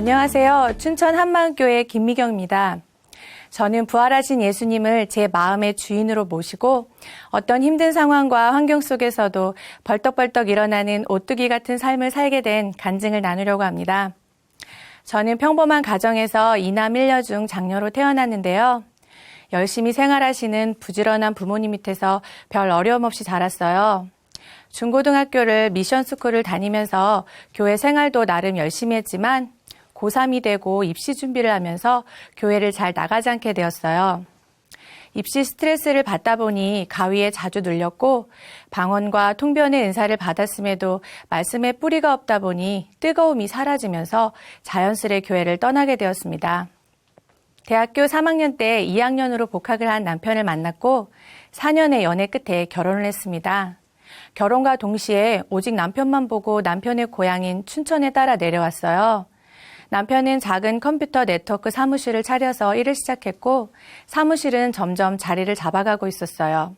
안녕하세요. 춘천 한마음교회 김미경입니다. 저는 부활하신 예수님을 제 마음의 주인으로 모시고 어떤 힘든 상황과 환경 속에서도 벌떡벌떡 일어나는 오뚜기 같은 삶을 살게 된 간증을 나누려고 합니다. 저는 평범한 가정에서 이남 일녀 중 장녀로 태어났는데요. 열심히 생활하시는 부지런한 부모님 밑에서 별 어려움 없이 자랐어요. 중고등학교를 미션스쿨을 다니면서 교회 생활도 나름 열심히 했지만 고3이 되고 입시 준비를 하면서 교회를 잘 나가지 않게 되었어요. 입시 스트레스를 받다 보니 가위에 자주 눌렸고 방언과 통변의 은사를 받았음에도 말씀에 뿌리가 없다 보니 뜨거움이 사라지면서 자연스레 교회를 떠나게 되었습니다. 대학교 3학년 때 2학년으로 복학을 한 남편을 만났고 4년의 연애 끝에 결혼을 했습니다. 결혼과 동시에 오직 남편만 보고 남편의 고향인 춘천에 따라 내려왔어요. 남편은 작은 컴퓨터 네트워크 사무실을 차려서 일을 시작했고 사무실은 점점 자리를 잡아가고 있었어요.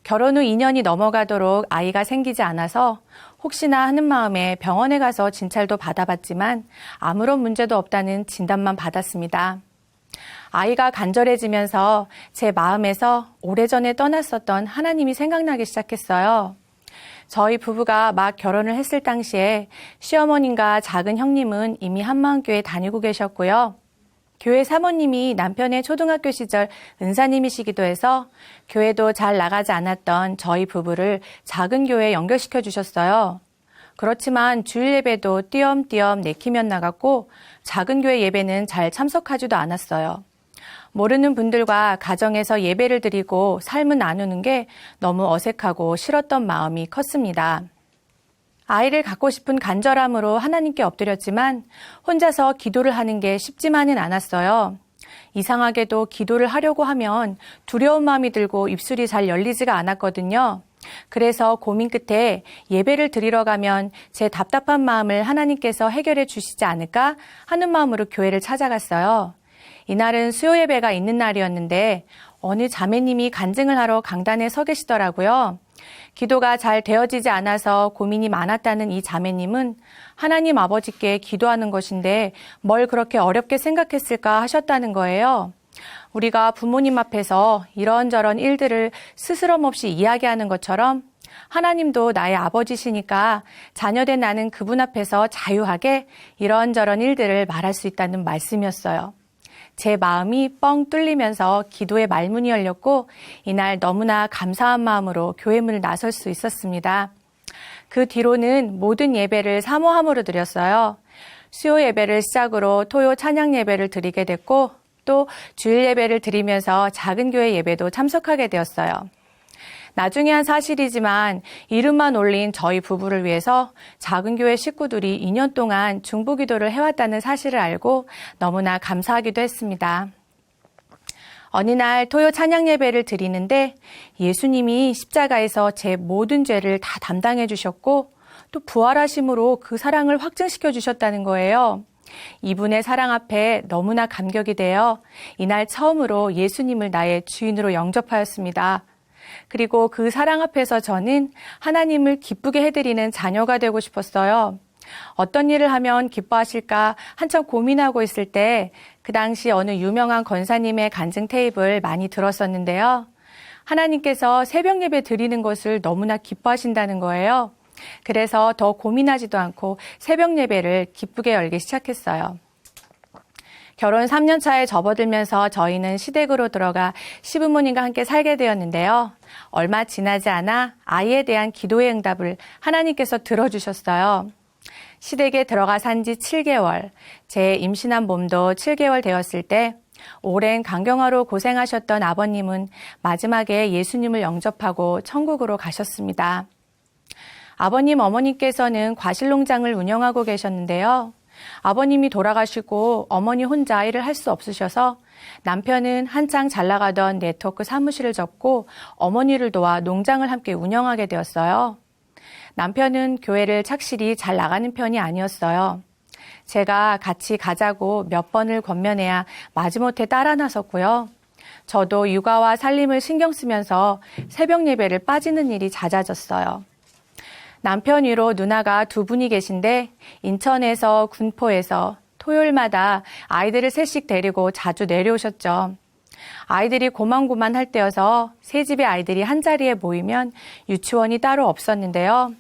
결혼 후 2년이 넘어가도록 아이가 생기지 않아서 혹시나 하는 마음에 병원에 가서 진찰도 받아봤지만 아무런 문제도 없다는 진단만 받았습니다. 아이가 간절해지면서 제 마음에서 오래전에 떠났었던 하나님이 생각나기 시작했어요. 저희 부부가 막 결혼을 했을 당시에 시어머님과 작은 형님은 이미 한마음교회 다니고 계셨고요. 교회 사모님이 남편의 초등학교 시절 은사님이시기도 해서 교회도 잘 나가지 않았던 저희 부부를 작은 교회에 연결시켜 주셨어요. 그렇지만 주일 예배도 띄엄띄엄 내키면 나갔고 작은 교회 예배는 잘 참석하지도 않았어요. 모르는 분들과 가정에서 예배를 드리고 삶을 나누는 게 너무 어색하고 싫었던 마음이 컸습니다. 아이를 갖고 싶은 간절함으로 하나님께 엎드렸지만 혼자서 기도를 하는 게 쉽지만은 않았어요. 이상하게도 기도를 하려고 하면 두려운 마음이 들고 입술이 잘 열리지가 않았거든요. 그래서 고민 끝에 예배를 드리러 가면 제 답답한 마음을 하나님께서 해결해 주시지 않을까 하는 마음으로 교회를 찾아갔어요. 이날은 수요 예배가 있는 날이었는데 어느 자매님이 간증을 하러 강단에 서 계시더라고요. 기도가 잘 되어지지 않아서 고민이 많았다는 이 자매님은 하나님 아버지께 기도하는 것인데 뭘 그렇게 어렵게 생각했을까 하셨다는 거예요. 우리가 부모님 앞에서 이런저런 일들을 스스럼 없이 이야기하는 것처럼 하나님도 나의 아버지시니까 자녀된 나는 그분 앞에서 자유하게 이런저런 일들을 말할 수 있다는 말씀이었어요. 제 마음이 뻥 뚫리면서 기도의 말문이 열렸고 이날 너무나 감사한 마음으로 교회 문을 나설 수 있었습니다. 그 뒤로는 모든 예배를 사모함으로 드렸어요. 수요 예배를 시작으로 토요 찬양 예배를 드리게 됐고 또 주일 예배를 드리면서 작은 교회 예배도 참석하게 되었어요. 나중에 한 사실이지만 이름만 올린 저희 부부를 위해서 작은 교회 식구들이 2년 동안 중보기도를 해왔다는 사실을 알고 너무나 감사하기도 했습니다. 어느 날 토요 찬양 예배를 드리는데 예수님이 십자가에서 제 모든 죄를 다 담당해 주셨고 또 부활하심으로 그 사랑을 확증시켜 주셨다는 거예요. 이분의 사랑 앞에 너무나 감격이 되어 이날 처음으로 예수님을 나의 주인으로 영접하였습니다. 그리고 그 사랑 앞에서 저는 하나님을 기쁘게 해드리는 자녀가 되고 싶었어요. 어떤 일을 하면 기뻐하실까 한참 고민하고 있을 때 그 당시 어느 유명한 권사님의 간증 테이프를 많이 들었었는데요. 하나님께서 새벽 예배 드리는 것을 너무나 기뻐하신다는 거예요. 그래서 더 고민하지도 않고 새벽 예배를 기쁘게 열기 시작했어요. 결혼 3년 차에 접어들면서 저희는 시댁으로 들어가 시부모님과 함께 살게 되었는데요. 얼마 지나지 않아 아이에 대한 기도의 응답을 하나님께서 들어주셨어요. 시댁에 들어가 산 지 7개월, 제 임신한 몸도 7개월 되었을 때 오랜 간경화로 고생하셨던 아버님은 마지막에 예수님을 영접하고 천국으로 가셨습니다. 아버님, 어머님께서는 과실농장을 운영하고 계셨는데요. 아버님이 돌아가시고 어머니 혼자 일을 할 수 없으셔서 남편은 한창 잘 나가던 네트워크 사무실을 접고 어머니를 도와 농장을 함께 운영하게 되었어요. 남편은 교회를 착실히 잘 나가는 편이 아니었어요. 제가 같이 가자고 몇 번을 권면해야 마지못해 따라 나섰고요. 저도 육아와 살림을 신경 쓰면서 새벽 예배를 빠지는 일이 잦아졌어요. 남편 위로 누나가 두 분이 계신데 인천에서 군포에서 토요일마다 아이들을 셋씩 데리고 자주 내려오셨죠. 아이들이 고만고만 할 때여서 세 집의 아이들이 한자리에 모이면 유치원이 따로 없었는데요.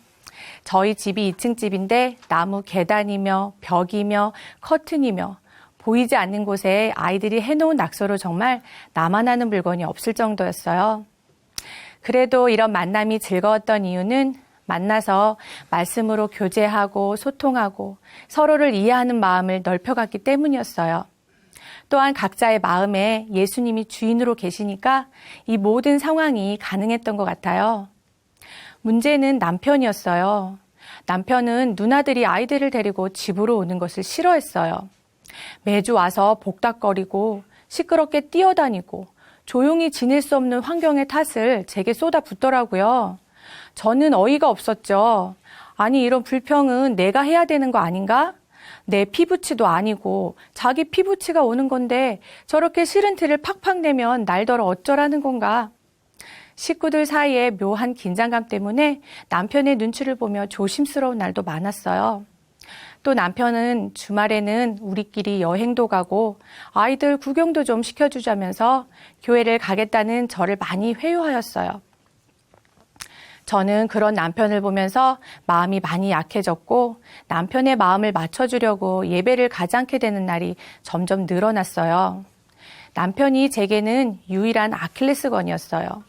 저희 집이 2층 집인데 나무 계단이며 벽이며 커튼이며 보이지 않는 곳에 아이들이 해놓은 낙서로 정말 나만 아는 물건이 없을 정도였어요. 그래도 이런 만남이 즐거웠던 이유는 만나서 말씀으로 교제하고 소통하고 서로를 이해하는 마음을 넓혀갔기 때문이었어요. 또한 각자의 마음에 예수님이 주인으로 계시니까 이 모든 상황이 가능했던 것 같아요. 문제는 남편이었어요. 남편은 누나들이 아이들을 데리고 집으로 오는 것을 싫어했어요. 매주 와서 복닥거리고 시끄럽게 뛰어다니고 조용히 지낼 수 없는 환경의 탓을 제게 쏟아붓더라고요. 저는 어이가 없었죠. 아니, 이런 불평은 내가 해야 되는 거 아닌가? 내 피부치도 아니고 자기 피부치가 오는 건데 저렇게 싫은 티를 팍팍 내면 날더러 어쩌라는 건가? 식구들 사이에 묘한 긴장감 때문에 남편의 눈치를 보며 조심스러운 날도 많았어요. 또 남편은 주말에는 우리끼리 여행도 가고 아이들 구경도 좀 시켜주자면서 교회를 가겠다는 저를 많이 회유하였어요. 저는 그런 남편을 보면서 마음이 많이 약해졌고 남편의 마음을 맞춰주려고 예배를 가지 않게 되는 날이 점점 늘어났어요. 남편이 제게는 유일한 아킬레스건이었어요.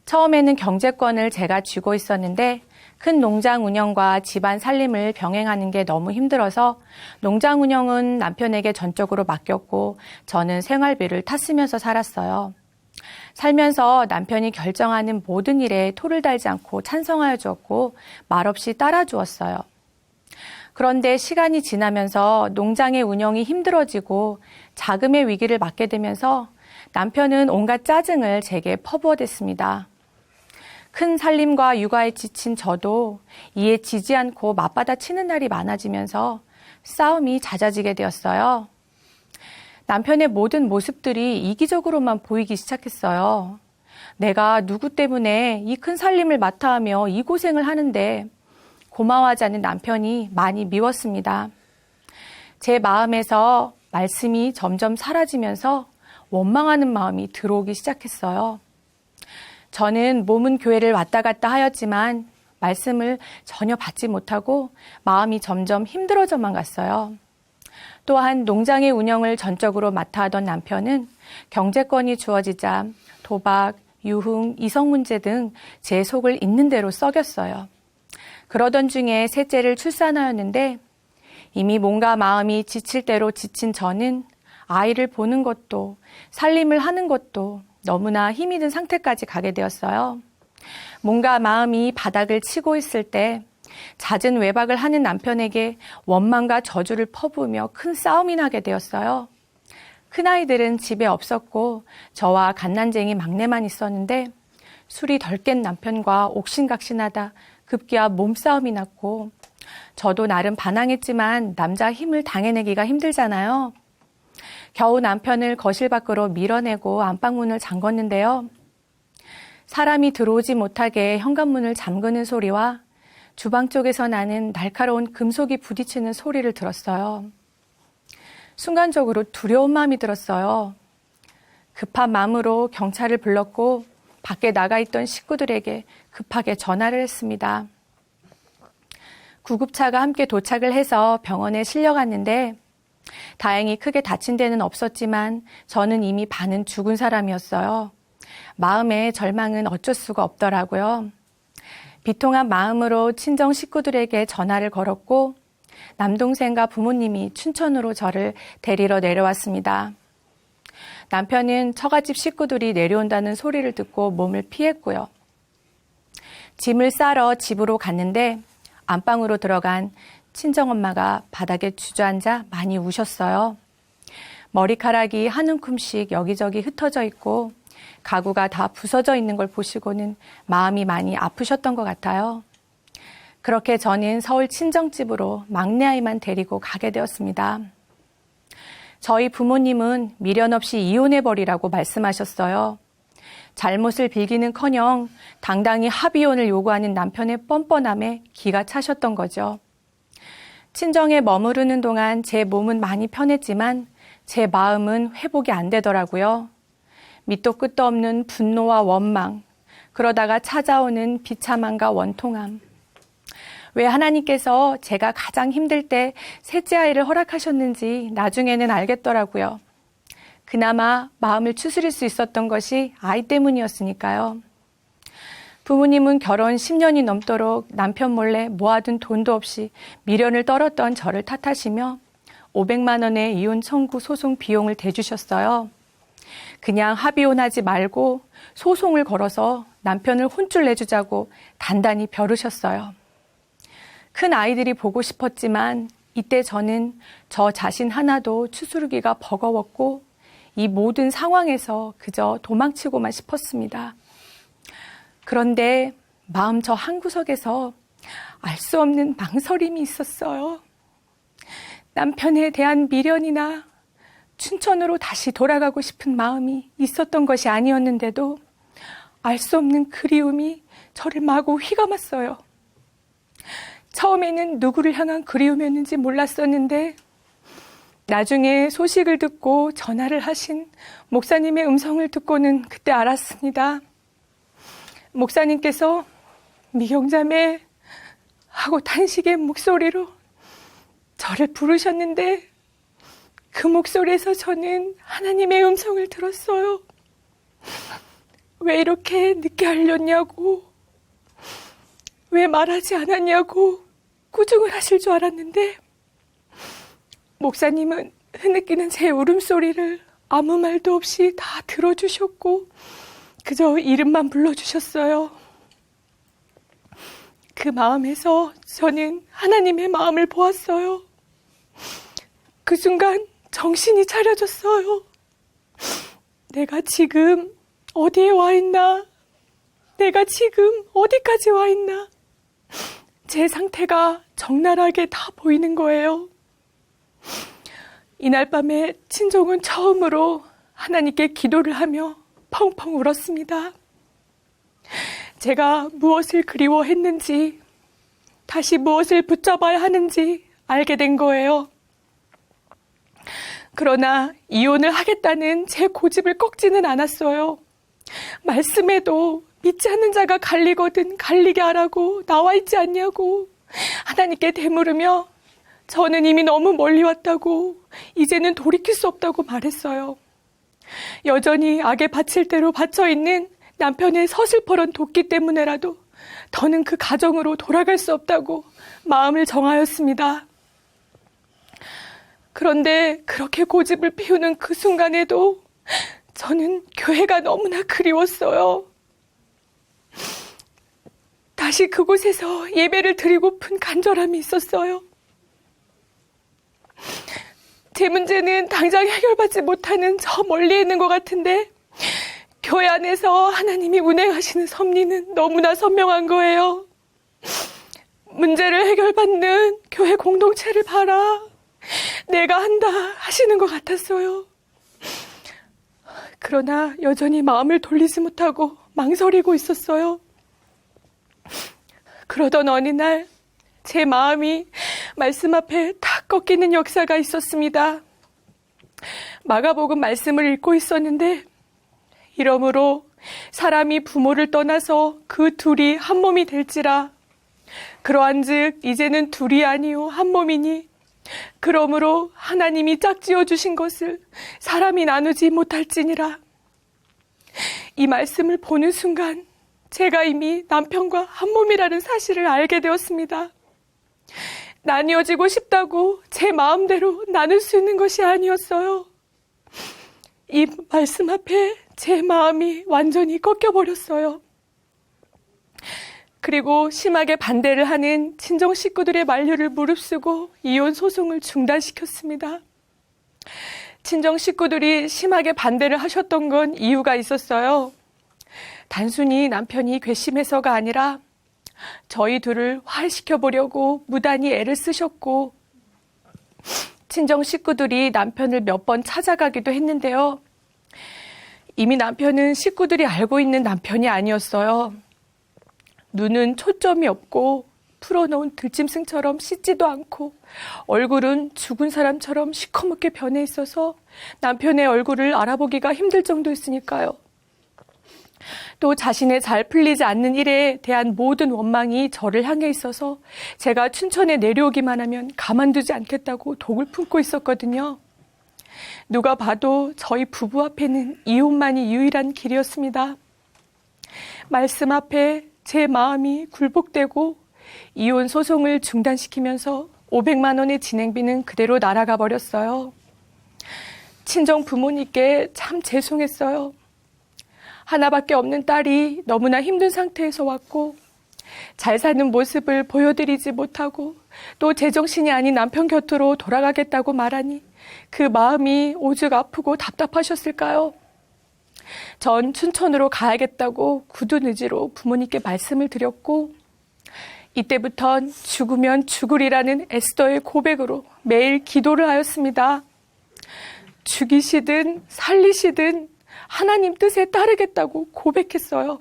처음에는 경제권을 제가 쥐고 있었는데 큰 농장 운영과 집안 살림을 병행하는 게 너무 힘들어서 농장 운영은 남편에게 전적으로 맡겼고 저는 생활비를 탔으면서 살았어요. 살면서 남편이 결정하는 모든 일에 토를 달지 않고 찬성하여 주었고 말없이 따라 주었어요. 그런데 시간이 지나면서 농장의 운영이 힘들어지고 자금의 위기를 맞게 되면서 남편은 온갖 짜증을 제게 퍼부어댔습니다. 큰 살림과 육아에 지친 저도 이에 지지 않고 맞받아 치는 날이 많아지면서 싸움이 잦아지게 되었어요. 남편의 모든 모습들이 이기적으로만 보이기 시작했어요. 내가 누구 때문에 이 큰 살림을 맡아 하며 이 고생을 하는데 고마워하지 않는 남편이 많이 미웠습니다. 제 마음에서 말씀이 점점 사라지면서 원망하는 마음이 들어오기 시작했어요. 저는 몸은 교회를 왔다 갔다 하였지만 말씀을 전혀 받지 못하고 마음이 점점 힘들어져만 갔어요. 또한 농장의 운영을 전적으로 맡아 하던 남편은 경제권이 주어지자 도박, 유흥, 이성 문제 등 제 속을 있는 대로 썩였어요. 그러던 중에 셋째를 출산하였는데 이미 몸과 마음이 지칠 대로 지친 저는 아이를 보는 것도 살림을 하는 것도 너무나 힘이 든 상태까지 가게 되었어요. 몸과 마음이 바닥을 치고 있을 때 잦은 외박을 하는 남편에게 원망과 저주를 퍼부으며 큰 싸움이 나게 되었어요. 큰아이들은 집에 없었고 저와 갓난쟁이 막내만 있었는데 술이 덜 깬 남편과 옥신각신하다 급기야 몸싸움이 났고 저도 나름 반항했지만 남자 힘을 당해내기가 힘들잖아요. 겨우 남편을 거실 밖으로 밀어내고 안방문을 잠궜는데요. 사람이 들어오지 못하게 현관문을 잠그는 소리와 주방 쪽에서 나는 날카로운 금속이 부딪히는 소리를 들었어요. 순간적으로 두려운 마음이 들었어요. 급한 마음으로 경찰을 불렀고 밖에 나가 있던 식구들에게 급하게 전화를 했습니다. 구급차가 함께 도착을 해서 병원에 실려갔는데 다행히 크게 다친 데는 없었지만 저는 이미 반은 죽은 사람이었어요. 마음의 절망은 어쩔 수가 없더라고요. 비통한 마음으로 친정 식구들에게 전화를 걸었고 남동생과 부모님이 춘천으로 저를 데리러 내려왔습니다. 남편은 처갓집 식구들이 내려온다는 소리를 듣고 몸을 피했고요. 짐을 싸러 집으로 갔는데 안방으로 들어간 친정엄마가 바닥에 주저앉아 많이 우셨어요. 머리카락이 한 움큼씩 여기저기 흩어져 있고 가구가 다 부서져 있는 걸 보시고는 마음이 많이 아프셨던 것 같아요. 그렇게 저는 서울 친정집으로 막내 아이만 데리고 가게 되었습니다. 저희 부모님은 미련 없이 이혼해버리라고 말씀하셨어요. 잘못을 빌기는커녕 당당히 합의혼을 요구하는 남편의 뻔뻔함에 기가 차셨던 거죠. 친정에 머무르는 동안 제 몸은 많이 편했지만 제 마음은 회복이 안 되더라고요. 밑도 끝도 없는 분노와 원망, 그러다가 찾아오는 비참함과 원통함. 왜 하나님께서 제가 가장 힘들 때 셋째 아이를 허락하셨는지 나중에는 알겠더라고요. 그나마 마음을 추스릴 수 있었던 것이 아이 때문이었으니까요. 부모님은 결혼 10년이 넘도록 남편 몰래 모아둔 돈도 없이 미련을 떨었던 저를 탓하시며 500만 원의 이혼 청구 소송 비용을 대주셨어요. 그냥 합의혼하지 말고 소송을 걸어서 남편을 혼쭐 내주자고 단단히 벼르셨어요. 큰 아이들이 보고 싶었지만 이때 저는 저 자신 하나도 추스르기가 버거웠고 이 모든 상황에서 그저 도망치고만 싶었습니다. 그런데 마음 저 한구석에서 알 수 없는 망설임이 있었어요. 남편에 대한 미련이나 춘천으로 다시 돌아가고 싶은 마음이 있었던 것이 아니었는데도 알 수 없는 그리움이 저를 마구 휘감았어요. 처음에는 누구를 향한 그리움이었는지 몰랐었는데 나중에 소식을 듣고 전화를 하신 목사님의 음성을 듣고는 그때 알았습니다. 목사님께서 미경자매 하고 탄식의 목소리로 저를 부르셨는데 그 목소리에서 저는 하나님의 음성을 들었어요. 왜 이렇게 늦게 알렸냐고, 왜 말하지 않았냐고 꾸중을 하실 줄 알았는데 목사님은 흐느끼는 제 울음소리를 아무 말도 없이 다 들어주셨고 그저 이름만 불러주셨어요. 그 마음에서 저는 하나님의 마음을 보았어요. 그 순간 정신이 차려졌어요. 내가 지금 어디에 와 있나? 내가 지금 어디까지 와 있나? 제 상태가 적나라하게 다 보이는 거예요. 이날 밤에 친정은 처음으로 하나님께 기도를 하며 펑펑 울었습니다. 제가 무엇을 그리워했는지, 다시 무엇을 붙잡아야 하는지 알게 된 거예요. 그러나 이혼을 하겠다는 제 고집을 꺾지는 않았어요. 말씀에도 믿지 않는 자가 갈리거든 갈리게 하라고 나와 있지 않냐고 하나님께 되물으며 저는 이미 너무 멀리 왔다고 이제는 돌이킬 수 없다고 말했어요. 여전히 악에 바칠 대로 바쳐있는 남편의 서슬퍼런 도끼 때문에라도 더는 그 가정으로 돌아갈 수 없다고 마음을 정하였습니다. 그런데 그렇게 고집을 피우는 그 순간에도 저는 교회가 너무나 그리웠어요. 다시 그곳에서 예배를 드리고픈 간절함이 있었어요. 제 문제는 당장 해결받지 못하는 저 멀리 있는 것 같은데 교회 안에서 하나님이 운행하시는 섭리는 너무나 선명한 거예요. 문제를 해결받는 교회 공동체를 봐라. 내가 한다 하시는 것 같았어요. 그러나 여전히 마음을 돌리지 못하고 망설이고 있었어요. 그러던 어느 날 제 마음이 말씀 앞에 탁 꺾이는 역사가 있었습니다. 마가복음 말씀을 읽고 있었는데 이러므로 사람이 부모를 떠나서 그 둘이 한 몸이 될지라 그러한즉 이제는 둘이 아니요 한 몸이니 그러므로 하나님이 짝지어 주신 것을 사람이 나누지 못할지니라. 이 말씀을 보는 순간 제가 이미 남편과 한 몸이라는 사실을 알게 되었습니다. 나뉘어지고 싶다고 제 마음대로 나눌 수 있는 것이 아니었어요. 이 말씀 앞에 제 마음이 완전히 꺾여버렸어요. 그리고 심하게 반대를 하는 친정 식구들의 만류를 무릅쓰고 이혼 소송을 중단시켰습니다. 친정 식구들이 심하게 반대를 하셨던 건 이유가 있었어요. 단순히 남편이 괘씸해서가 아니라 저희 둘을 화해시켜보려고 무단히 애를 쓰셨고 친정 식구들이 남편을 몇 번 찾아가기도 했는데요. 이미 남편은 식구들이 알고 있는 남편이 아니었어요. 눈은 초점이 없고 풀어놓은 들짐승처럼 씻지도 않고 얼굴은 죽은 사람처럼 시커멓게 변해 있어서 남편의 얼굴을 알아보기가 힘들 정도였으니까요. 또 자신의 잘 풀리지 않는 일에 대한 모든 원망이 저를 향해 있어서 제가 춘천에 내려오기만 하면 가만두지 않겠다고 독을 품고 있었거든요. 누가 봐도 저희 부부 앞에는 이혼만이 유일한 길이었습니다. 말씀 앞에 제 마음이 굴복되고 이혼 소송을 중단시키면서 500만 원의 진행비는 그대로 날아가 버렸어요. 친정 부모님께 참 죄송했어요. 하나밖에 없는 딸이 너무나 힘든 상태에서 왔고 잘 사는 모습을 보여드리지 못하고 또 제정신이 아닌 남편 곁으로 돌아가겠다고 말하니 그 마음이 오죽 아프고 답답하셨을까요? 전 춘천으로 가야겠다고 굳은 의지로 부모님께 말씀을 드렸고 이때부턴 죽으면 죽으리라는 에스더의 고백으로 매일 기도를 하였습니다. 죽이시든 살리시든 하나님 뜻에 따르겠다고 고백했어요.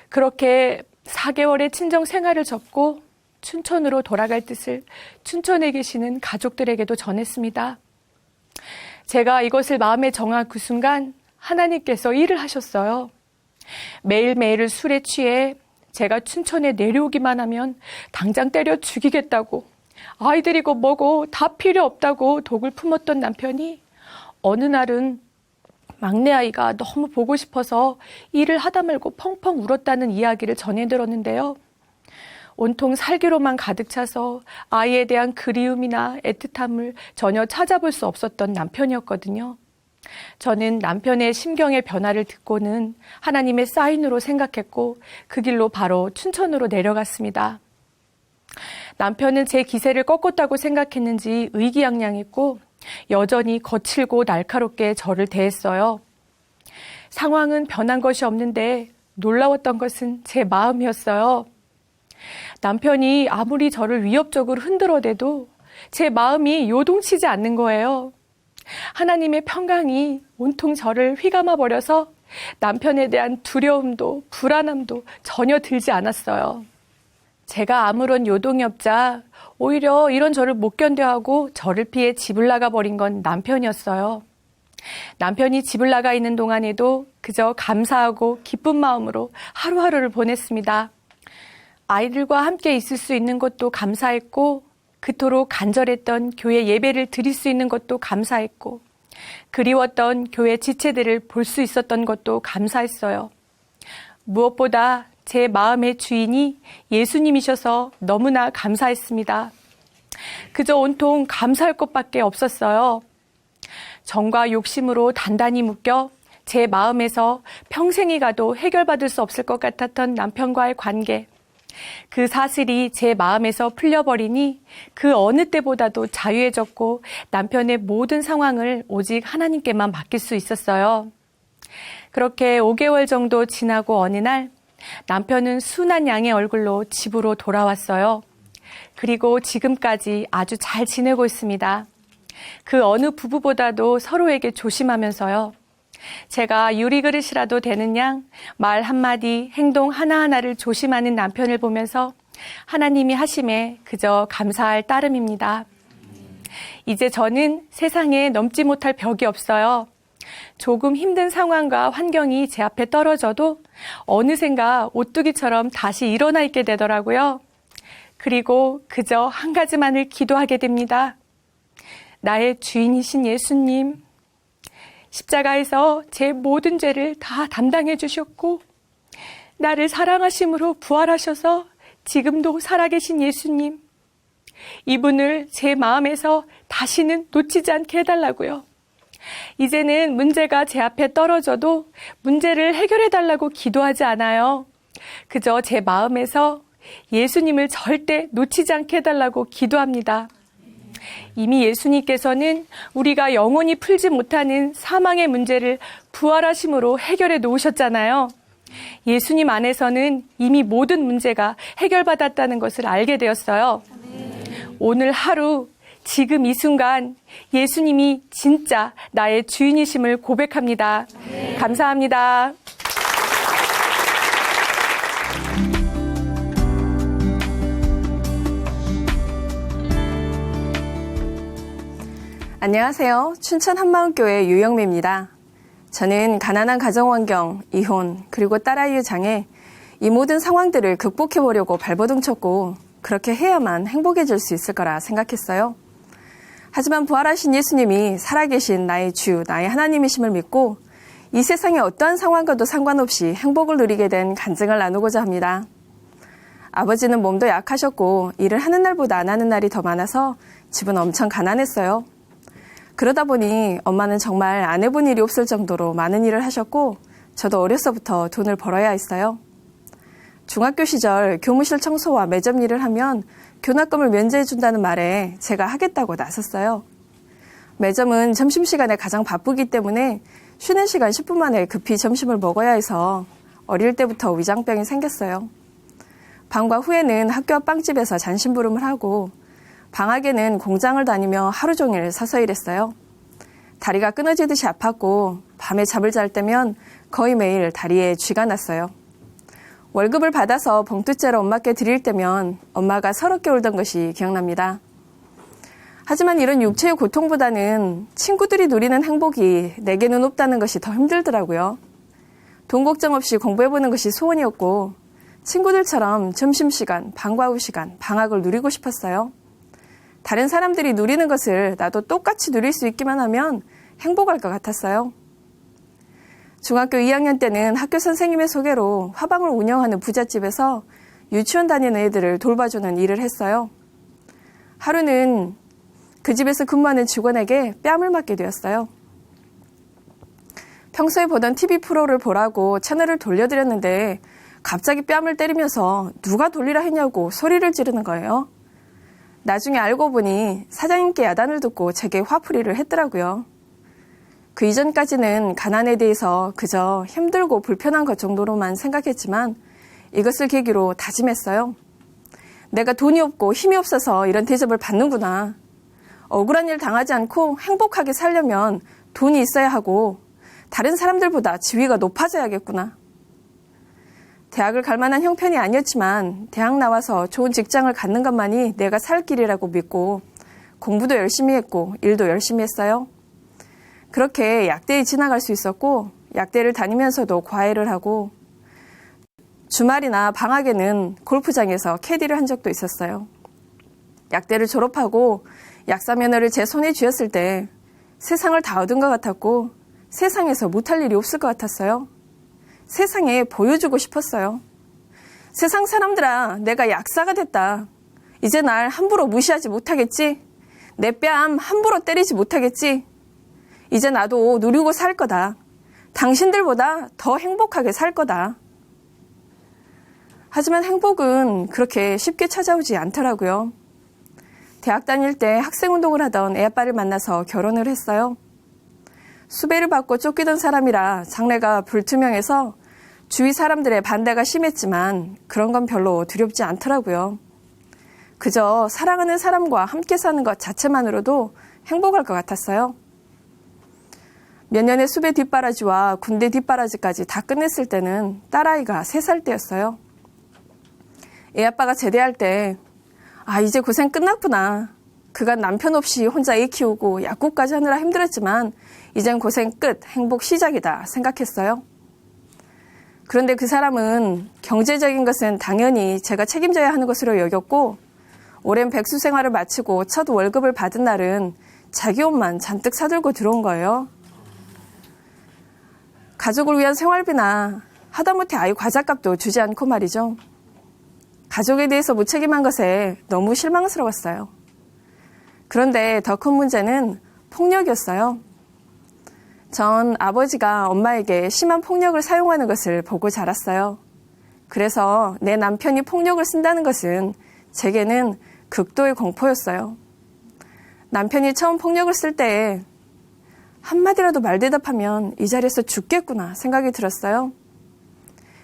그렇게 4개월의 친정 생활을 접고 춘천으로 돌아갈 뜻을 춘천에 계시는 가족들에게도 전했습니다. 제가 이것을 마음에 정한 그 순간 하나님께서 일을 하셨어요. 매일매일 술에 취해 제가 춘천에 내려오기만 하면 당장 때려 죽이겠다고 아이들이고 뭐고 다 필요 없다고 독을 품었던 남편이 어느 날은 막내 아이가 너무 보고 싶어서 일을 하다 말고 펑펑 울었다는 이야기를 전해 들었는데요. 온통 살기로만 가득 차서 아이에 대한 그리움이나 애틋함을 전혀 찾아볼 수 없었던 남편이었거든요. 저는 남편의 심경의 변화를 듣고는 하나님의 사인으로 생각했고 그 길로 바로 춘천으로 내려갔습니다. 남편은 제 기세를 꺾었다고 생각했는지 의기양양했고 여전히 거칠고 날카롭게 저를 대했어요. 상황은 변한 것이 없는데 놀라웠던 것은 제 마음이었어요. 남편이 아무리 저를 위협적으로 흔들어대도 제 마음이 요동치지 않는 거예요. 하나님의 평강이 온통 저를 휘감아 버려서 남편에 대한 두려움도 불안함도 전혀 들지 않았어요. 제가 아무런 요동이 없자 오히려 이런 저를 못 견뎌하고 저를 피해 집을 나가 버린 건 남편이었어요. 남편이 집을 나가 있는 동안에도 그저 감사하고 기쁜 마음으로 하루하루를 보냈습니다. 아이들과 함께 있을 수 있는 것도 감사했고 그토록 간절했던 교회 예배를 드릴 수 있는 것도 감사했고 그리웠던 교회 지체들을 볼 수 있었던 것도 감사했어요. 무엇보다 제 마음의 주인이 예수님이셔서 너무나 감사했습니다. 그저 온통 감사할 것밖에 없었어요. 정과 욕심으로 단단히 묶여 제 마음에서 평생이 가도 해결받을 수 없을 것 같았던 남편과의 관계, 그 사슬이 제 마음에서 풀려버리니 그 어느 때보다도 자유해졌고 남편의 모든 상황을 오직 하나님께만 맡길 수 있었어요. 그렇게 5개월 정도 지나고 어느 날 남편은 순한 양의 얼굴로 집으로 돌아왔어요. 그리고 지금까지 아주 잘 지내고 있습니다. 그 어느 부부보다도 서로에게 조심하면서요. 제가 유리그릇이라도 되는 양 말 한마디, 행동 하나하나를 조심하는 남편을 보면서 하나님이 하심에 그저 감사할 따름입니다. 이제 저는 세상에 넘지 못할 벽이 없어요. 조금 힘든 상황과 환경이 제 앞에 떨어져도 어느샌가 오뚜기처럼 다시 일어나 있게 되더라고요. 그리고 그저 한 가지만을 기도하게 됩니다. 나의 주인이신 예수님, 십자가에서 제 모든 죄를 다 담당해 주셨고 나를 사랑하심으로 부활하셔서 지금도 살아계신 예수님, 이분을 제 마음에서 다시는 놓치지 않게 해달라고요. 이제는 문제가 제 앞에 떨어져도 문제를 해결해달라고 기도하지 않아요. 그저 제 마음에서 예수님을 절대 놓치지 않게 해달라고 기도합니다. 이미 예수님께서는 우리가 영원히 풀지 못하는 사망의 문제를 부활하심으로 해결해 놓으셨잖아요. 예수님 안에서는 이미 모든 문제가 해결받았다는 것을 알게 되었어요. 오늘 하루, 지금 이 순간 예수님이 진짜 나의 주인이심을 고백합니다. 감사합니다. 안녕하세요. 춘천 한마음교회 유영미입니다. 저는 가난한 가정환경, 이혼, 그리고 딸아이의 장애, 이 모든 상황들을 극복해보려고 발버둥 쳤고 그렇게 해야만 행복해질 수 있을 거라 생각했어요. 하지만 부활하신 예수님이 살아계신 나의 주, 나의 하나님이심을 믿고 이 세상의 어떠한 상황과도 상관없이 행복을 누리게 된 간증을 나누고자 합니다. 아버지는 몸도 약하셨고 일을 하는 날보다 안 하는 날이 더 많아서 집은 엄청 가난했어요. 그러다 보니 엄마는 정말 안 해본 일이 없을 정도로 많은 일을 하셨고 저도 어려서부터 돈을 벌어야 했어요. 중학교 시절 교무실 청소와 매점 일을 하면 교납금을 면제해준다는 말에 제가 하겠다고 나섰어요. 매점은 점심시간에 가장 바쁘기 때문에 쉬는 시간 10분 만에 급히 점심을 먹어야 해서 어릴 때부터 위장병이 생겼어요. 방과 후에는 학교 앞 빵집에서 잔심부름을 하고 방학에는 공장을 다니며 하루 종일 서서 일했어요. 다리가 끊어지듯이 아팠고 밤에 잠을 잘 때면 거의 매일 다리에 쥐가 났어요. 월급을 받아서 봉투째로 엄마께 드릴 때면 엄마가 서럽게 울던 것이 기억납니다. 하지만 이런 육체의 고통보다는 친구들이 누리는 행복이 내게는 없다는 것이 더 힘들더라고요. 돈 걱정 없이 공부해보는 것이 소원이었고 친구들처럼 점심시간, 방과 후 시간, 방학을 누리고 싶었어요. 다른 사람들이 누리는 것을 나도 똑같이 누릴 수 있기만 하면 행복할 것 같았어요. 중학교 2학년 때는 학교 선생님의 소개로 화방을 운영하는 부잣집에서 유치원 다니는 애들을 돌봐주는 일을 했어요. 하루는 그 집에서 근무하는 직원에게 뺨을 맞게 되었어요. 평소에 보던 TV 프로를 보라고 채널을 돌려드렸는데 갑자기 뺨을 때리면서 누가 돌리라 했냐고 소리를 지르는 거예요. 나중에 알고 보니 사장님께 야단을 듣고 제게 화풀이를 했더라고요. 그 이전까지는 가난에 대해서 그저 힘들고 불편한 것 정도로만 생각했지만 이것을 계기로 다짐했어요. 내가 돈이 없고 힘이 없어서 이런 대접을 받는구나. 억울한 일 당하지 않고 행복하게 살려면 돈이 있어야 하고 다른 사람들보다 지위가 높아져야겠구나. 대학을 갈 만한 형편이 아니었지만 대학 나와서 좋은 직장을 갖는 것만이 내가 살 길이라고 믿고 공부도 열심히 했고 일도 열심히 했어요. 그렇게 약대에 지나갈 수 있었고 약대를 다니면서도 과외를 하고 주말이나 방학에는 골프장에서 캐디를 한 적도 있었어요. 약대를 졸업하고 약사 면허를 제 손에 쥐었을 때 세상을 다 얻은 것 같았고 세상에서 못할 일이 없을 것 같았어요. 세상에 보여주고 싶었어요. 세상 사람들아, 내가 약사가 됐다. 이제 날 함부로 무시하지 못하겠지? 내 뺨 함부로 때리지 못하겠지? 이제 나도 누리고 살 거다. 당신들보다 더 행복하게 살 거다. 하지만 행복은 그렇게 쉽게 찾아오지 않더라고요. 대학 다닐 때 학생운동을 하던 애아빠를 만나서 결혼을 했어요. 수배를 받고 쫓기던 사람이라 장래가 불투명해서 주위 사람들의 반대가 심했지만 그런 건 별로 두렵지 않더라고요. 그저 사랑하는 사람과 함께 사는 것 자체만으로도 행복할 것 같았어요. 몇 년의 수배 뒷바라지와 군대 뒷바라지까지 다 끝냈을 때는 딸아이가 3살 때였어요. 애아빠가 제대할 때 이제 고생 끝났구나. 그간 남편 없이 혼자 애 키우고 약국까지 하느라 힘들었지만 이젠 고생 끝, 행복 시작이다 생각했어요. 그런데 그 사람은 경제적인 것은 당연히 제가 책임져야 하는 것으로 여겼고 오랜 백수 생활을 마치고 첫 월급을 받은 날은 자기 옷만 잔뜩 사들고 들어온 거예요. 가족을 위한 생활비나 하다못해 아이 과자값도 주지 않고 말이죠. 가족에 대해서 무책임한 것에 너무 실망스러웠어요. 그런데 더 큰 문제는 폭력이었어요. 전 아버지가 엄마에게 심한 폭력을 사용하는 것을 보고 자랐어요. 그래서 내 남편이 폭력을 쓴다는 것은 제게는 극도의 공포였어요. 남편이 처음 폭력을 쓸 때 한마디라도 말대답하면 이 자리에서 죽겠구나 생각이 들었어요.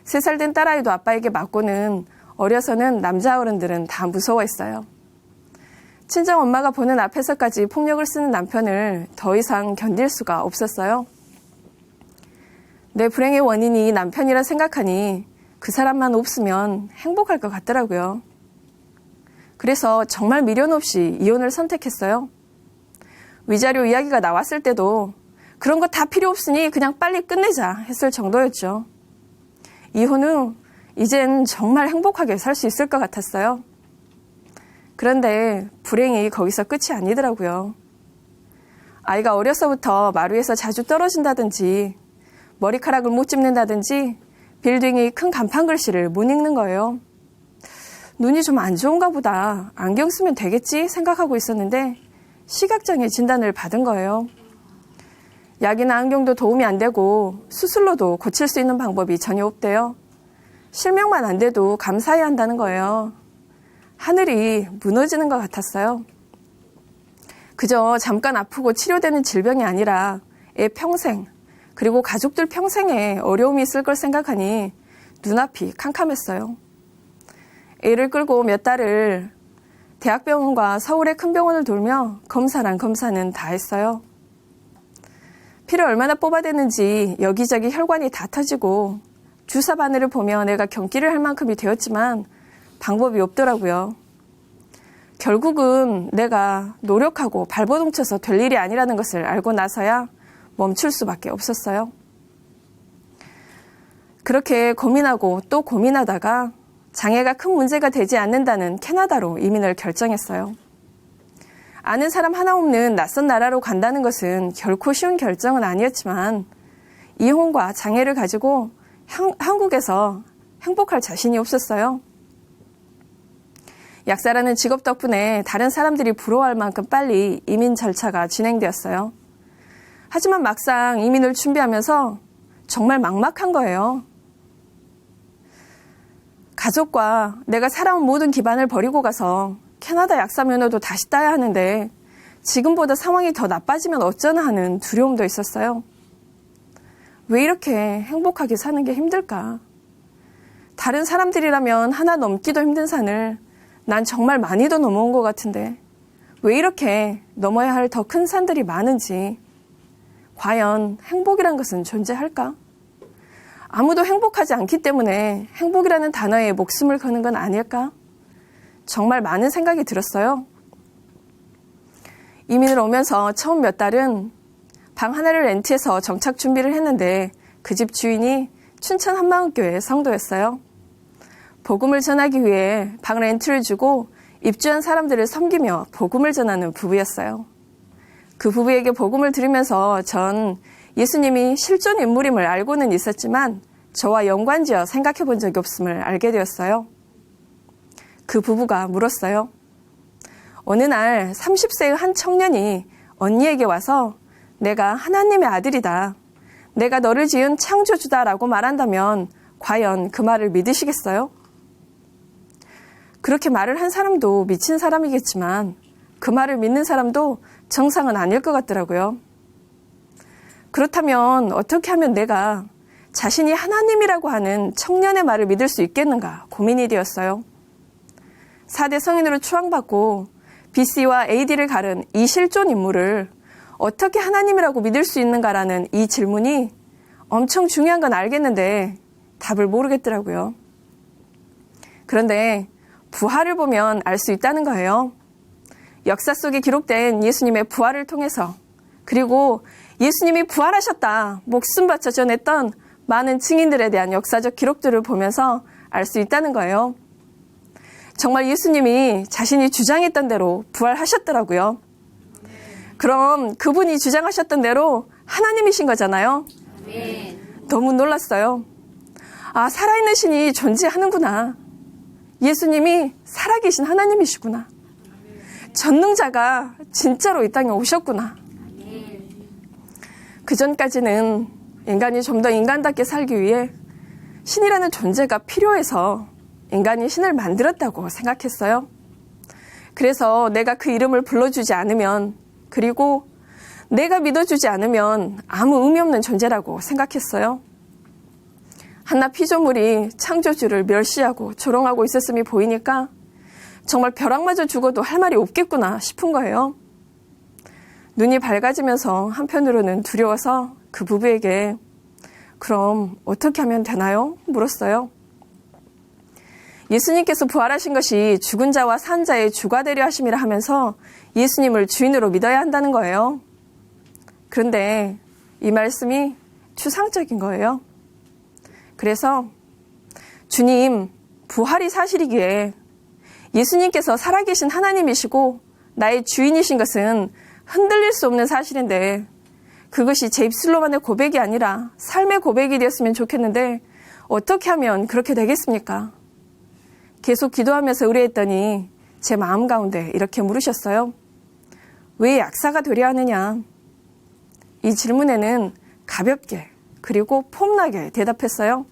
3살 된 딸아이도 아빠에게 맞고는 어려서는 남자 어른들은 다 무서워했어요. 친정 엄마가 보는 앞에서까지 폭력을 쓰는 남편을 더 이상 견딜 수가 없었어요. 내 불행의 원인이 남편이라 생각하니 그 사람만 없으면 행복할 것 같더라고요. 그래서 정말 미련 없이 이혼을 선택했어요. 위자료 이야기가 나왔을 때도 그런 거 다 필요 없으니 그냥 빨리 끝내자 했을 정도였죠. 이혼 후 이젠 정말 행복하게 살 수 있을 것 같았어요. 그런데 불행이 거기서 끝이 아니더라고요. 아이가 어려서부터 마루에서 자주 떨어진다든지 머리카락을 못 짚는다든지 빌딩이 큰 간판 글씨를 못 읽는 거예요. 눈이 좀 안 좋은가 보다. 안경 쓰면 되겠지 생각하고 있었는데 시각장애 진단을 받은 거예요. 약이나 안경도 도움이 안 되고 수술로도 고칠 수 있는 방법이 전혀 없대요. 실명만 안 돼도 감사해야 한다는 거예요. 하늘이 무너지는 것 같았어요. 그저 잠깐 아프고 치료되는 질병이 아니라 애 평생, 그리고 가족들 평생에 어려움이 있을 걸 생각하니 눈앞이 캄캄했어요. 애를 끌고 몇 달을 대학병원과 서울의 큰 병원을 돌며 검사란 검사는 다 했어요. 피를 얼마나 뽑아댔는지 여기저기 혈관이 다 터지고 주사 바늘을 보며 내가 경기를 할 만큼이 되었지만 방법이 없더라고요. 결국은 내가 노력하고 발버둥 쳐서 될 일이 아니라는 것을 알고 나서야 멈출 수밖에 없었어요. 그렇게 고민하고 또 고민하다가 장애가 큰 문제가 되지 않는다는 캐나다로 이민을 결정했어요. 아는 사람 하나 없는 낯선 나라로 간다는 것은 결코 쉬운 결정은 아니었지만 이혼과 장애를 가지고 한국에서 행복할 자신이 없었어요. 약사라는 직업 덕분에 다른 사람들이 부러워할 만큼 빨리 이민 절차가 진행되었어요. 하지만 막상 이민을 준비하면서 정말 막막한 거예요. 가족과 내가 살아온 모든 기반을 버리고 가서 캐나다 약사 면허도 다시 따야 하는데 지금보다 상황이 더 나빠지면 어쩌나 하는 두려움도 있었어요. 왜 이렇게 행복하게 사는 게 힘들까? 다른 사람들이라면 하나 넘기도 힘든 산을 난 정말 많이 더 넘어온 것 같은데 왜 이렇게 넘어야 할 더 큰 산들이 많은지, 과연 행복이란 것은 존재할까? 아무도 행복하지 않기 때문에 행복이라는 단어에 목숨을 거는 건 아닐까? 정말 많은 생각이 들었어요. 이민을 오면서 처음 몇 달은 방 하나를 렌트해서 정착 준비를 했는데 그 집 주인이 춘천 한마음교회 성도였어요. 복음을 전하기 위해 방 렌트를 주고 입주한 사람들을 섬기며 복음을 전하는 부부였어요. 그 부부에게 복음을 들으면서 전 예수님이 실존 인물임을 알고는 있었지만 저와 연관지어 생각해 본 적이 없음을 알게 되었어요. 그 부부가 물었어요. 어느 날 30세의 한 청년이 언니에게 와서 내가 하나님의 아들이다. 내가 너를 지은 창조주다라고 말한다면 과연 그 말을 믿으시겠어요? 그렇게 말을 한 사람도 미친 사람이겠지만 그 말을 믿는 사람도 정상은 아닐 것 같더라고요. 그렇다면 어떻게 하면 내가 자신이 하나님이라고 하는 청년의 말을 믿을 수 있겠는가 고민이 되었어요. 4대 성인으로 추앙받고 BC와 AD를 가른 이 실존 인물을 어떻게 하나님이라고 믿을 수 있는가라는 이 질문이 엄청 중요한 건 알겠는데 답을 모르겠더라고요. 그런데 부활을 보면 알 수 있다는 거예요. 역사 속에 기록된 예수님의 부활을 통해서, 그리고 예수님이 부활하셨다, 목숨 바쳐 전했던 많은 증인들에 대한 역사적 기록들을 보면서 알 수 있다는 거예요. 정말 예수님이 자신이 주장했던 대로 부활하셨더라고요. 그럼 그분이 주장하셨던 대로 하나님이신 거잖아요. 너무 놀랐어요. 아, 살아있는 신이 존재하는구나. 예수님이 살아계신 하나님이시구나. 전능자가 진짜로 이 땅에 오셨구나. 그전까지는 인간이 좀 더 인간답게 살기 위해 신이라는 존재가 필요해서 인간이 신을 만들었다고 생각했어요. 그래서 내가 그 이름을 불러주지 않으면, 그리고 내가 믿어주지 않으면 아무 의미 없는 존재라고 생각했어요. 한낱 피조물이 창조주를 멸시하고 조롱하고 있었음이 보이니까 정말 벼락마저 죽어도 할 말이 없겠구나 싶은 거예요. 눈이 밝아지면서 한편으로는 두려워서 그 부부에게 그럼 어떻게 하면 되나요? 물었어요. 예수님께서 부활하신 것이 죽은 자와 산 자의 주가 되려 하심이라 하면서 예수님을 주인으로 믿어야 한다는 거예요. 그런데 이 말씀이 추상적인 거예요. 그래서 주님, 부활이 사실이기에 예수님께서 살아계신 하나님이시고 나의 주인이신 것은 흔들릴 수 없는 사실인데 그것이 제 입술로만의 고백이 아니라 삶의 고백이 되었으면 좋겠는데 어떻게 하면 그렇게 되겠습니까? 계속 기도하면서 의뢰했더니 제 마음 가운데 이렇게 물으셨어요. 왜 약사가 되려 하느냐? 이 질문에는 가볍게 그리고 폼나게 대답했어요.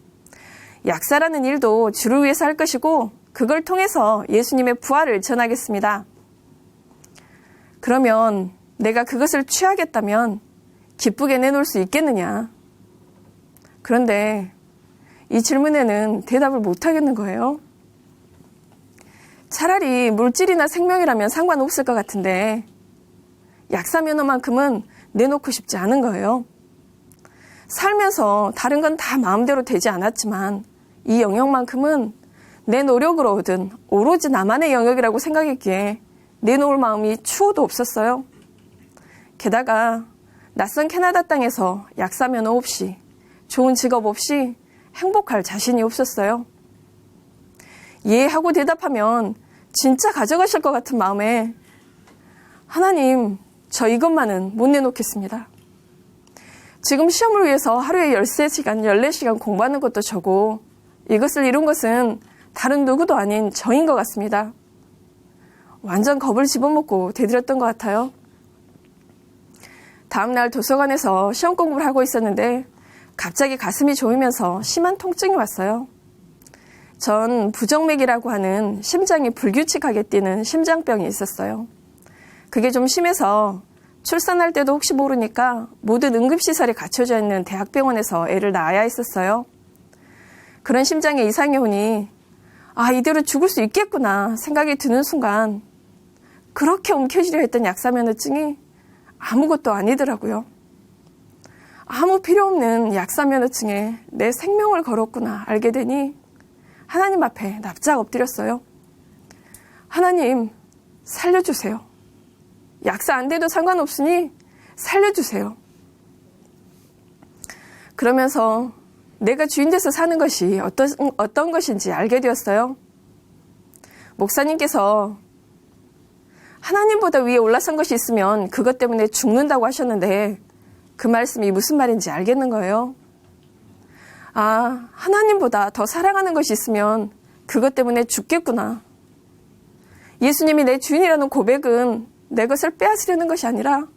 약사라는 일도 주를 위해서 할 것이고 그걸 통해서 예수님의 부활을 전하겠습니다. 그러면 내가 그것을 취하겠다면 기쁘게 내놓을 수 있겠느냐? 그런데 이 질문에는 대답을 못 하겠는 거예요. 차라리 물질이나 생명이라면 상관없을 것 같은데 약사 면허만큼은 내놓고 싶지 않은 거예요. 살면서 다른 건 다 마음대로 되지 않았지만 이 영역만큼은 내 노력으로 얻은 오로지 나만의 영역이라고 생각했기에 내놓을 마음이 추호도 없었어요. 게다가 낯선 캐나다 땅에서 약사 면허 없이 좋은 직업 없이 행복할 자신이 없었어요. 예 하고 대답하면 진짜 가져가실 것 같은 마음에 하나님, 저 이것만은 못 내놓겠습니다. 지금 시험을 위해서 하루에 13시간, 14시간 공부하는 것도 저고 이것을 이룬 것은 다른 누구도 아닌 저인 것 같습니다. 완전 겁을 집어먹고 대들었던 것 같아요. 다음날 도서관에서 시험 공부를 하고 있었는데 갑자기 가슴이 조이면서 심한 통증이 왔어요. 전 부정맥이라고 하는 심장이 불규칙하게 뛰는 심장병이 있었어요. 그게 좀 심해서 출산할 때도 혹시 모르니까 모든 응급시설이 갖춰져 있는 대학병원에서 애를 낳아야 했었어요. 그런 심장에 이상이 오니 이대로 죽을 수 있겠구나 생각이 드는 순간 그렇게 움켜쥐려 했던 약사면허증이 아무것도 아니더라고요. 아무 필요 없는 약사면허증에 내 생명을 걸었구나 알게 되니 하나님 앞에 납작 엎드렸어요. 하나님, 살려주세요. 약사 안 돼도 상관없으니 살려주세요. 그러면서 내가 주인 돼서 사는 것이 어떤 것인지 알게 되었어요. 목사님께서 하나님보다 위에 올라선 것이 있으면 그것 때문에 죽는다고 하셨는데 그 말씀이 무슨 말인지 알겠는 거예요. 하나님보다 더 사랑하는 것이 있으면 그것 때문에 죽겠구나. 예수님이 내 주인이라는 고백은 내 것을 빼앗으려는 것이 아니라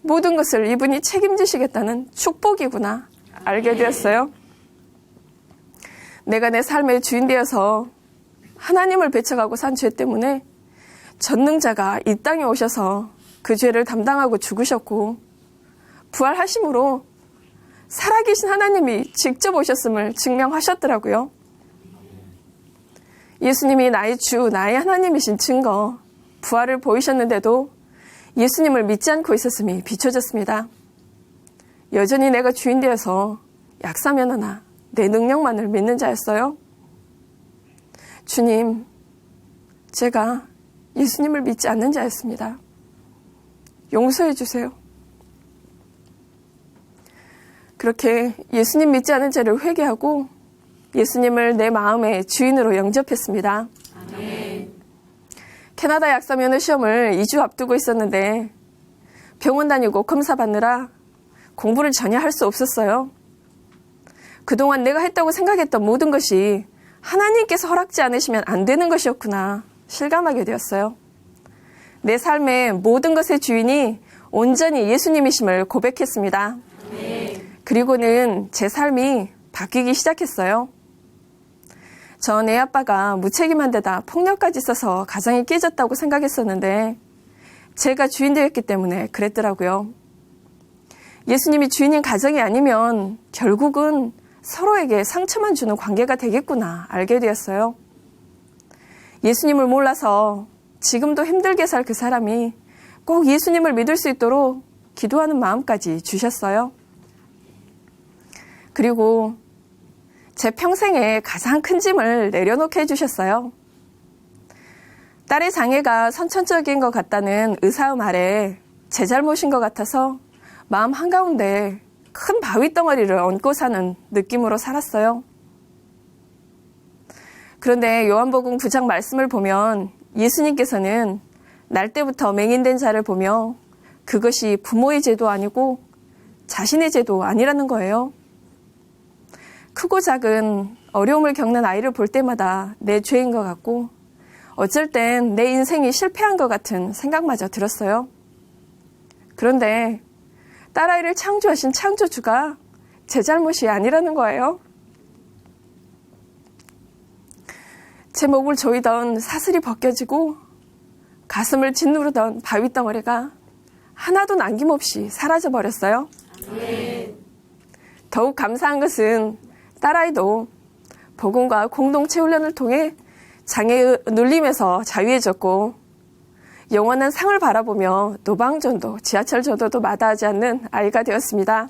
모든 것을 이분이 책임지시겠다는 축복이구나 알게 되었어요. 내가 내 삶의 주인 되어서 하나님을 배척하고 산 죄 때문에 전능자가 이 땅에 오셔서 그 죄를 담당하고 죽으셨고 부활하심으로 살아계신 하나님이 직접 오셨음을 증명하셨더라고요. 예수님이 나의 주, 나의 하나님이신 증거, 부활을 보이셨는데도 예수님을 믿지 않고 있었음이 비춰졌습니다. 여전히 내가 주인 되어서 약사면허나 내 능력만을 믿는 자였어요. 주님, 제가 예수님을 믿지 않는 자였습니다. 용서해 주세요. 그렇게 예수님 믿지 않은 죄를 회개하고 예수님을 내 마음의 주인으로 영접했습니다. 아멘. 캐나다 약사 면허 시험을 2주 앞두고 있었는데 병원 다니고 검사 받느라 공부를 전혀 할 수 없었어요. 그동안 내가 했다고 생각했던 모든 것이 하나님께서 허락지 않으시면 안 되는 것이었구나 실감하게 되었어요. 내 삶의 모든 것의 주인이 온전히 예수님이심을 고백했습니다. 그리고는 제 삶이 바뀌기 시작했어요. 전 애 아빠가 무책임한 데다 폭력까지 써서 가정이 깨졌다고 생각했었는데 제가 주인 되었기 때문에 그랬더라고요. 예수님이 주인인 가정이 아니면 결국은 서로에게 상처만 주는 관계가 되겠구나 알게 되었어요. 예수님을 몰라서 지금도 힘들게 살 그 사람이 꼭 예수님을 믿을 수 있도록 기도하는 마음까지 주셨어요. 그리고 제 평생에 가장 큰 짐을 내려놓게 해주셨어요. 딸의 장애가 선천적인 것 같다는 의사의 말에 제 잘못인 것 같아서 마음 한가운데 큰 바위 덩어리를 얹고 사는 느낌으로 살았어요. 그런데 요한복음 9장 말씀을 보면 예수님께서는 날 때부터 맹인된 자를 보며 그것이 부모의 죄도 아니고 자신의 죄도 아니라는 거예요. 크고 작은 어려움을 겪는 아이를 볼 때마다 내 죄인 것 같고 어쩔 땐 내 인생이 실패한 것 같은 생각마저 들었어요. 그런데 딸아이를 창조하신 창조주가 제 잘못이 아니라는 거예요. 제 목을 조이던 사슬이 벗겨지고 가슴을 짓누르던 바위 덩어리가 하나도 남김없이 사라져버렸어요. 더욱 감사한 것은 딸아이도 복음과 공동체 훈련을 통해 장애의 눌림에서 자유해졌고 영원한 상을 바라보며 노방전도 지하철 전도도 마다하지 않는 아이가 되었습니다.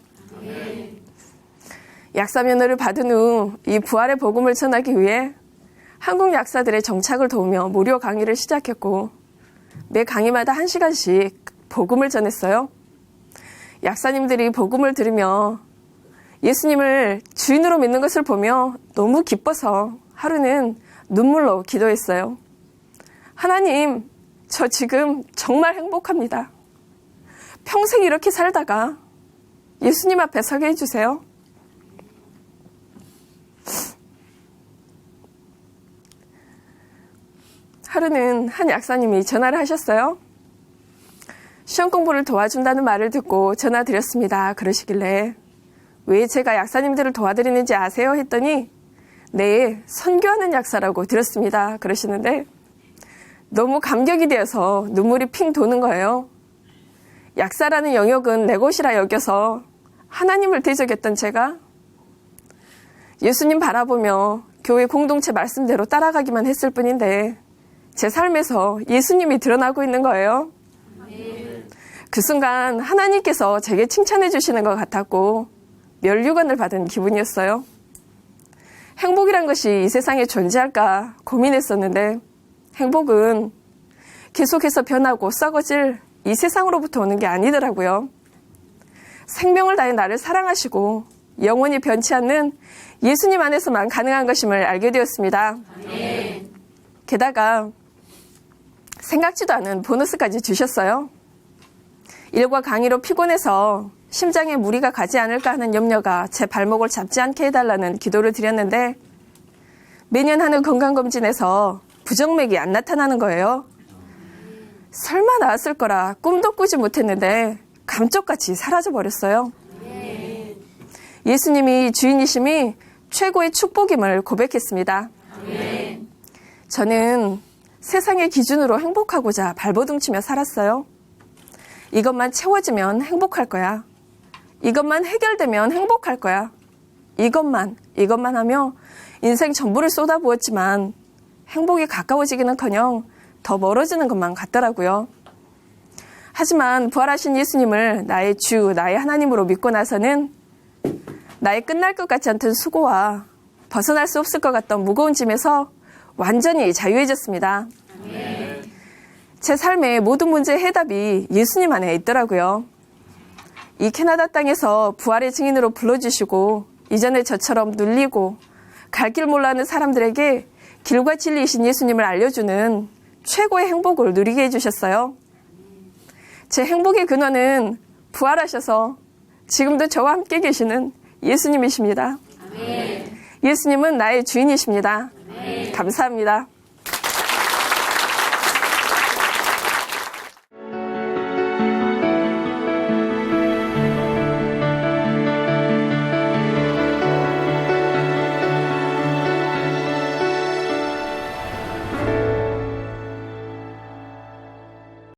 약사 면허를 받은 후 이 부활의 복음을 전하기 위해 한국 약사들의 정착을 도우며 무료 강의를 시작했고 매 강의마다 1시간씩 복음을 전했어요. 약사님들이 복음을 들으며 예수님을 주인으로 믿는 것을 보며 너무 기뻐서 하루는 눈물로 기도했어요. 하나님, 저 지금 정말 행복합니다. 평생 이렇게 살다가 예수님 앞에 서게 해주세요. 하루는 한 약사님이 전화를 하셨어요. 시험 공부를 도와준다는 말을 듣고 전화 드렸습니다. 그러시길래 왜 제가 약사님들을 도와드리는지 아세요? 했더니 네, 선교하는 약사라고 들었습니다. 그러시는데 너무 감격이 되어서 눈물이 핑 도는 거예요. 약사라는 영역은 내 것이라 여겨서 하나님을 대적했던 제가 예수님 바라보며 교회 공동체 말씀대로 따라가기만 했을 뿐인데 제 삶에서 예수님이 드러나고 있는 거예요. 그 순간 하나님께서 제게 칭찬해 주시는 것 같았고 면류관을 받은 기분이었어요. 행복이란 것이 이 세상에 존재할까 고민했었는데 행복은 계속해서 변하고 썩어질 이 세상으로부터 오는 게 아니더라고요. 생명을 다해 나를 사랑하시고 영원히 변치 않는 예수님 안에서만 가능한 것임을 알게 되었습니다. 게다가 생각지도 않은 보너스까지 주셨어요. 일과 강의로 피곤해서 심장에 무리가 가지 않을까 하는 염려가 제 발목을 잡지 않게 해달라는 기도를 드렸는데 매년 하는 건강검진에서 부정맥이 안 나타나는 거예요. 설마 나았을 거라 꿈도 꾸지 못했는데 감쪽같이 사라져버렸어요. 예수님이 주인이심이 최고의 축복임을 고백했습니다. 저는 세상의 기준으로 행복하고자 발버둥치며 살았어요. 이것만 채워지면 행복할 거야. 이것만 해결되면 행복할 거야. 이것만 하며 인생 전부를 쏟아부었지만 행복이 가까워지기는커녕 더 멀어지는 것만 같더라고요. 하지만 부활하신 예수님을 나의 주, 나의 하나님으로 믿고 나서는 나의 끝날 것 같지 않던 수고와 벗어날 수 없을 것 같던 무거운 짐에서 완전히 자유해졌습니다. 제 삶의 모든 문제의 해답이 예수님 안에 있더라고요. 이 캐나다 땅에서 부활의 증인으로 불러주시고 이전에 저처럼 눌리고 갈 길 몰라하는 사람들에게 길과 진리이신 예수님을 알려주는 최고의 행복을 누리게 해주셨어요. 제 행복의 근원은 부활하셔서 지금도 저와 함께 계시는 예수님이십니다. 예수님은 나의 주인이십니다. 감사합니다.